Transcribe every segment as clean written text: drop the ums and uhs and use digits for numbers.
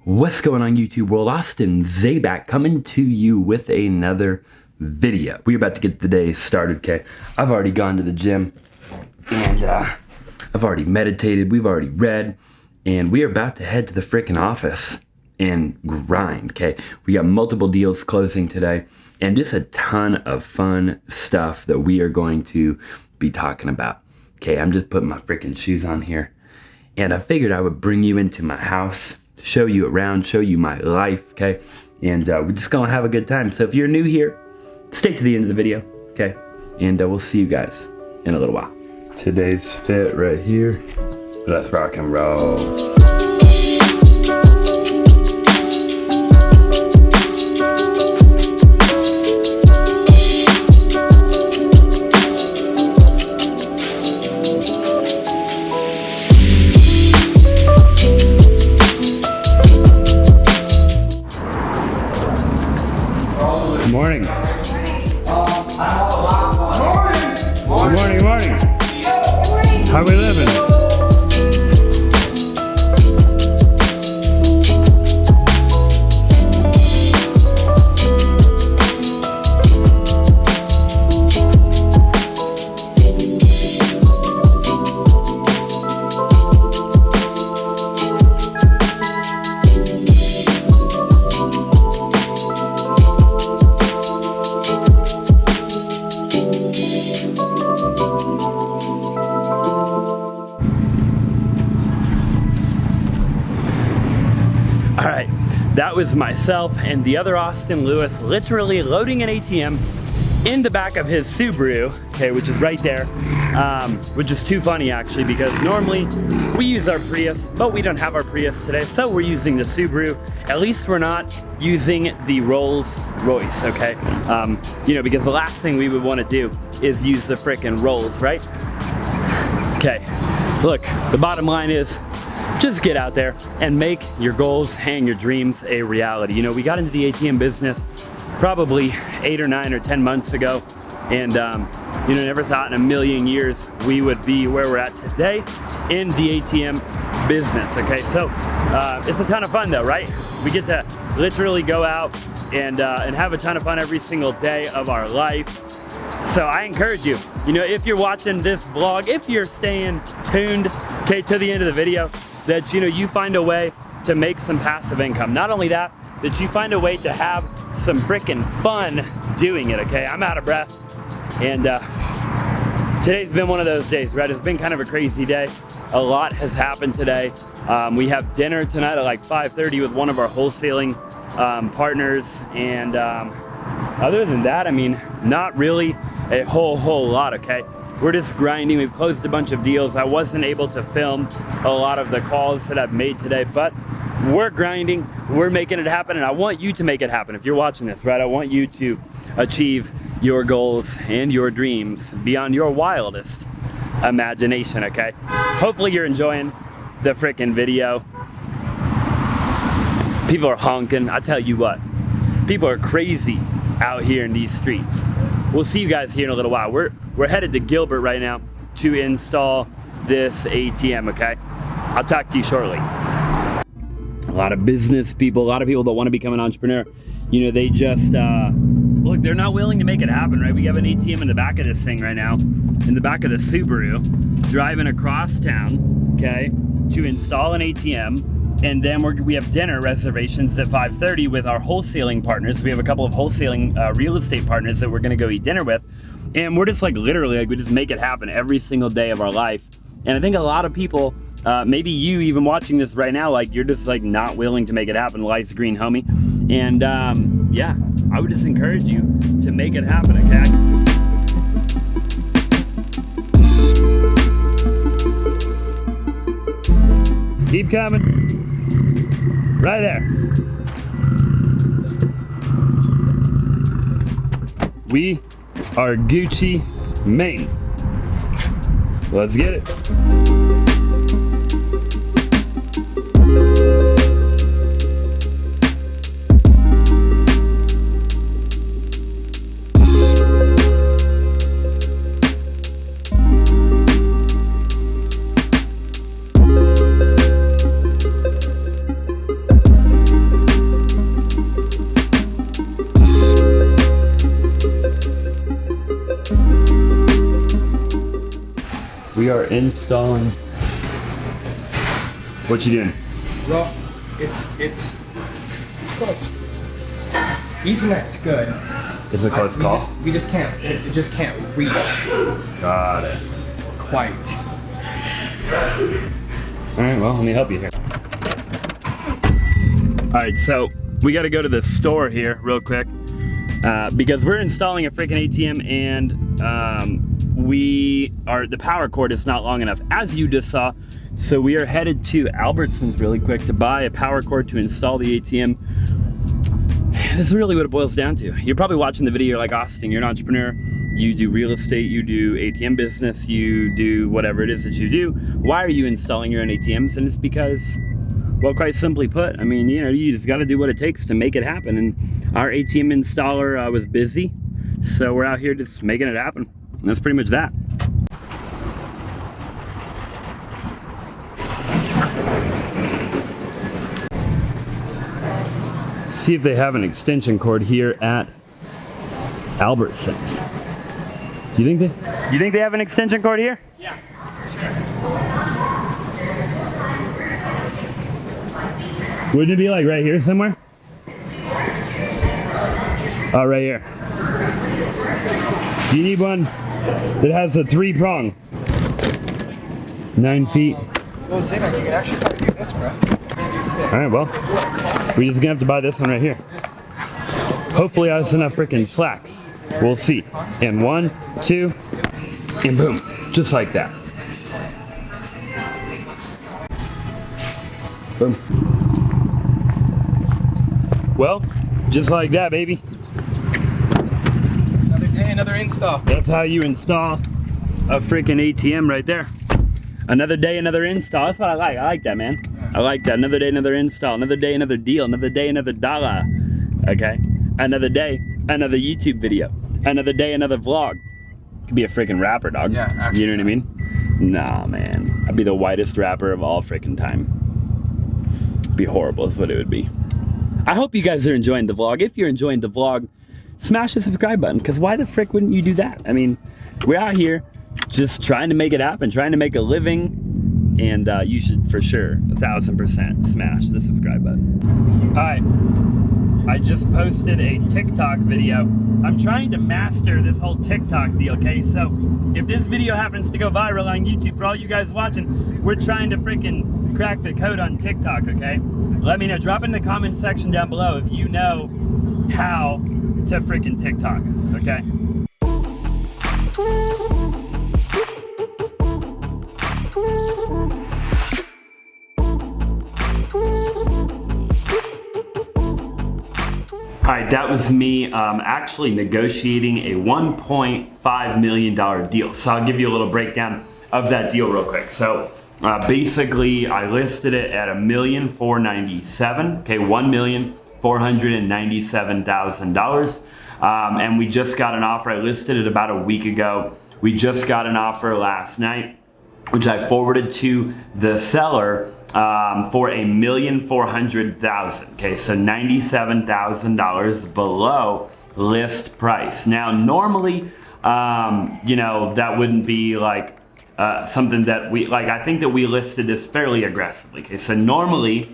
What's going on YouTube world? Austin Zaback coming to you with another video. We're about to get the day started, okay? I've already gone to the gym and I've already meditated, we've already read, and we are about to head to the freaking office and grind, okay? We got multiple deals closing today and just a ton of fun stuff that we are going to be talking about. Okay, I'm just putting my freaking shoes on here and I figured I would bring you into my house, show you around, show you my life, okay? And we're just gonna have a good time. So if you're new here, stay to the end of the video, okay? And we'll see you guys in a little while. Today's fit right here. Let's rock and roll. Morning. Good morning. How are we living? All right, that was myself and the other Austin Lewis literally loading an ATM in the back of his Subaru, okay, which is right there, which is too funny actually because normally we use our Prius, but we don't have our Prius today, so we're using the Subaru. At least we're not using the Rolls Royce, okay? You know, because the last thing we would want to do is use the frickin' Rolls, right? Okay, look, the bottom line is, just get out there and make your goals and your dreams a reality. You know, we got into the ATM business probably 8 or 9 or 10 months ago, and you know, never thought in a million years we would be where we're at today in the ATM business. Okay, so it's a ton of fun though, right? We get to literally go out and have a ton of fun every single day of our life. So I encourage you, you know, if you're watching this vlog, if you're staying tuned, okay, to the end of the video, that, you know, you find a way to make some passive income. Not only that, that you find a way to have some freaking fun doing it, okay? I'm out of breath, and today's been one of those days, right? It's been kind of a crazy day. A lot has happened today. We have dinner tonight at like 5:30 with one of our wholesaling partners, and other than that, I mean, not really a whole lot, okay? We're just grinding. We've closed a bunch of deals. I wasn't able to film a lot of the calls that I've made today, but we're grinding, we're making it happen, and I want you to make it happen. If you're watching this, right, I want you to achieve your goals and your dreams beyond your wildest imagination, okay? Hopefully you're enjoying the frickin' video. People are honking. I tell you what, people are crazy out here in these streets. We'll see you guys here in a little while. We're headed to Gilbert right now to install this ATM, okay? I'll talk to you shortly. A lot of business people, a lot of people that want to become an entrepreneur, you know, they just, look, they're not willing to make it happen, right? We have an ATM in the back of this thing right now, in the back of the Subaru, driving across town, okay, to install an ATM. And then we have dinner reservations at 5:30 with our wholesaling partners. We have a couple of wholesaling real estate partners that we're gonna go eat dinner with. And we're just like literally, like we just make it happen every single day of our life. And I think a lot of people, maybe you even watching this right now, like you're just like not willing to make it happen. Life's green, homie. And yeah, I would just encourage you to make it happen, okay? Keep coming. Right there. We are Gucci Mane. Let's get it. We are installing. What you doing? Well, it's close. Ethernet's good. It's a close call. We just can't. It just can't reach. Got it. Quite. All right. Well, let me help you here. All right. So we got to go to the store here real quick because we're installing a freaking ATM and the power cord is not long enough, as you just saw. So we are headed to Albertsons really quick to buy a power cord to install the ATM. This is really what it boils down to. You're probably watching the video, you're like, Austin, you're an entrepreneur, you do real estate, you do ATM business, you do whatever it is that you do. Why are you installing your own ATMs? And it's because, well, quite simply put, I mean, you just gotta do what it takes to make it happen. And our ATM installer was busy, so we're out here just making it happen. And that's pretty much that. See if they have an extension cord here at Albertsons. Do you think they have an extension cord here? Yeah, for sure. Wouldn't it be like right here somewhere? Oh, right here. Do you need one that has a 3-prong? 9 feet. Well, Zaback, you can actually probably do this, bro. All right, well, we're just gonna have to buy this one right here. Hopefully I have enough freaking slack. We'll see. And 1, 2, and boom, just like that. Boom. Well, just like that, baby. Another day, another install. That's how you install a freaking ATM right there. Another day, another install. That's what I like. I like that, man. I like that. Another day, another install. Another day, another deal. Another day, another dollar. Okay? Another day, another YouTube video. Another day, another vlog. Could be a freaking rapper, dog. Yeah, actually. You know what I mean? Nah, man. I'd be the whitest rapper of all freaking time. It'd be horrible is what it would be. I hope you guys are enjoying the vlog. If you're enjoying the vlog, smash the subscribe button, because why the frick wouldn't you do that? I mean, we're out here just trying to make it happen, trying to make a living, and you should for sure 1000% smash the subscribe button. All right, I just posted a TikTok video. I'm trying to master this whole TikTok deal, okay? So if this video happens to go viral on YouTube, for all you guys watching, we're trying to freaking crack the code on TikTok, okay? Let me know, drop in the comment section down below if you know how to freaking TikTok, okay? All right, that was me actually negotiating a $1.5 million deal. So I'll give you a little breakdown of that deal real quick. So basically I listed it at $1,497,000, okay, $1,497,000. And we just got an offer. I listed it about a week ago. We just got an offer last night, which I forwarded to the seller for $1,400,000. Okay, so $97,000 below list price. Now, normally, that wouldn't be like something that we like. I think that we listed this fairly aggressively. Okay, so normally,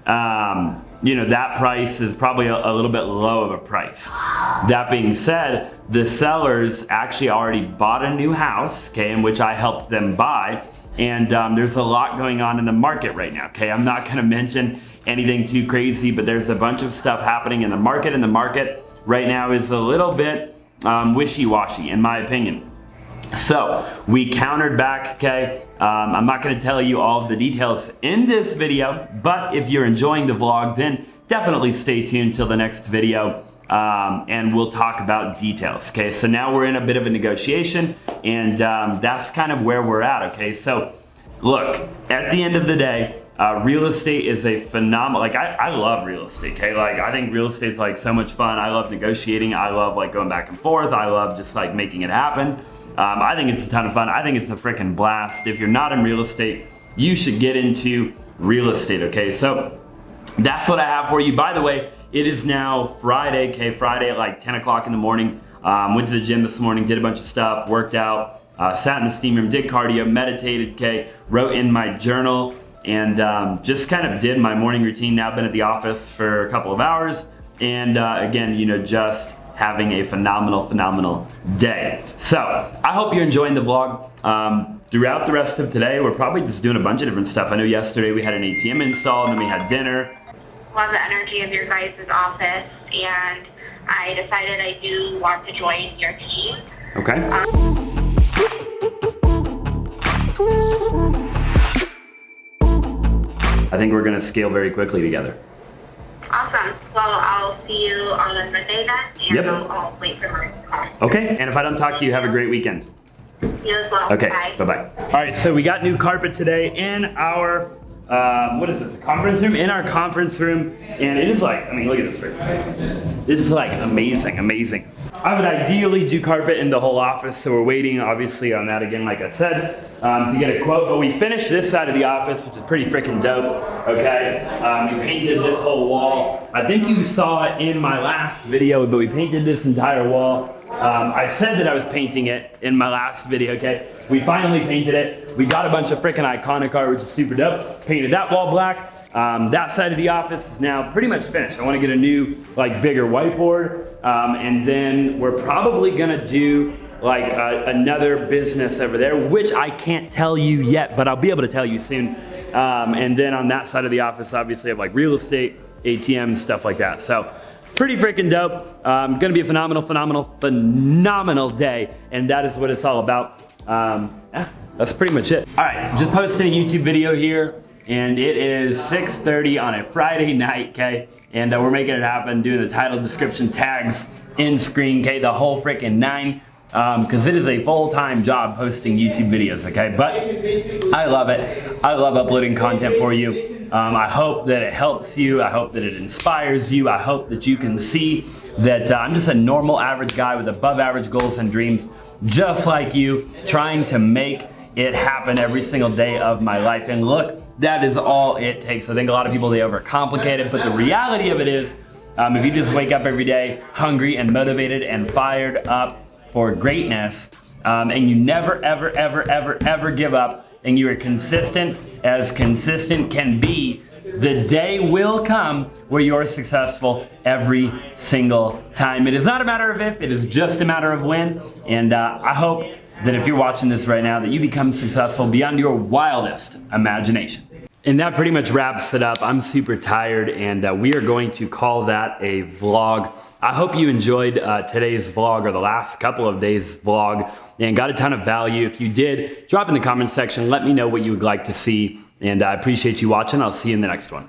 that price is probably a little bit low of a price. That being said, the sellers actually already bought a new house, okay, in which I helped them buy. And there's a lot going on in the market right now, okay? I'm not gonna mention anything too crazy, but there's a bunch of stuff happening in the market, and the market right now is a little bit wishy-washy, in my opinion. So we countered back, okay? I'm not gonna tell you all of the details in this video, but if you're enjoying the vlog, then definitely stay tuned till the next video. And we'll talk about details, okay? So now we're in a bit of a negotiation, and that's kind of where we're at, okay? So look, at the end of the day, real estate is a phenomenal, like I love real estate, okay? Like I think real estate's like so much fun. I love negotiating. I love like going back and forth. I love just like making it happen. I think it's a ton of fun. I think it's a freaking blast. If you're not in real estate, you should get into real estate, okay? So that's what I have for you. By the way, it is now Friday, okay? Friday at like 10 o'clock in the morning. Went to the gym this morning, did a bunch of stuff, worked out. sat in the steam room, did cardio, meditated, okay, wrote in my journal, and just kind of did my morning routine. Now been at the office for a couple of hours, and again, you know, just having a phenomenal day. So I hope you're enjoying the vlog. Throughout the rest of today, we're probably just doing a bunch of different stuff. I know yesterday we had an ATM installed, and then we had dinner. Love the energy of your guys' office, and I decided I do want to join your team. Okay. I think we're gonna scale very quickly together. Awesome. Well, I'll see you on Monday then, and Yep. I'll wait for Mark's call. Okay, and if I don't talk to you, have a great weekend. You as well. Okay, Bye. bye-bye. All right, so we got new carpet today in our, what is this, a conference room? In our conference room, and it is like, I mean, look at this room. This is like amazing. I would ideally do carpet in the whole office, so we're waiting obviously on that again, like I said, to get a quote, but we finished this side of the office, which is pretty freaking dope, okay? We painted this whole wall. I think you saw it in my last video, but we painted this entire wall. I said that I was painting it in my last video, okay? We finally painted it. We got a bunch of freaking iconic art, which is super dope. Painted that wall black. That side of the office is now pretty much finished. I want to get a new, like, bigger whiteboard, and then we're probably gonna do like another business over there, which I can't tell you yet, but I'll be able to tell you soon. And then on that side of the office, obviously, I have like real estate, ATM, stuff like that. So pretty freaking dope. Gonna be a phenomenal day, and that is what it's all about. Yeah, that's pretty much it. All right, just posted a YouTube video here, and it is 6:30 on a Friday night, okay? And we're making it happen, doing the title, description, tags, in screen, okay? The whole freaking nine, because it is a full-time job posting YouTube videos, okay? But I love it. I love uploading content for you. I hope that it helps you. I hope that it inspires you. I hope that you can see that I'm just a normal average guy with above average goals and dreams, just like you, trying to make it happen every single day of my life. And look, that is all it takes. I think a lot of people, they overcomplicate it, but the reality of it is, if you just wake up every day hungry and motivated and fired up for greatness, and you never, ever give up, and you are consistent as consistent can be, the day will come where you're successful every single time. It is not a matter of if, it is just a matter of when. And I hope that if you're watching this right now, that you become successful beyond your wildest imagination. And that pretty much wraps it up. I'm super tired, and we are going to call that a vlog. I hope you enjoyed today's vlog, or the last couple of days vlog, and got a ton of value. If you did, drop in the comments section, let me know what you would like to see, and I appreciate you watching. I'll see you in the next one.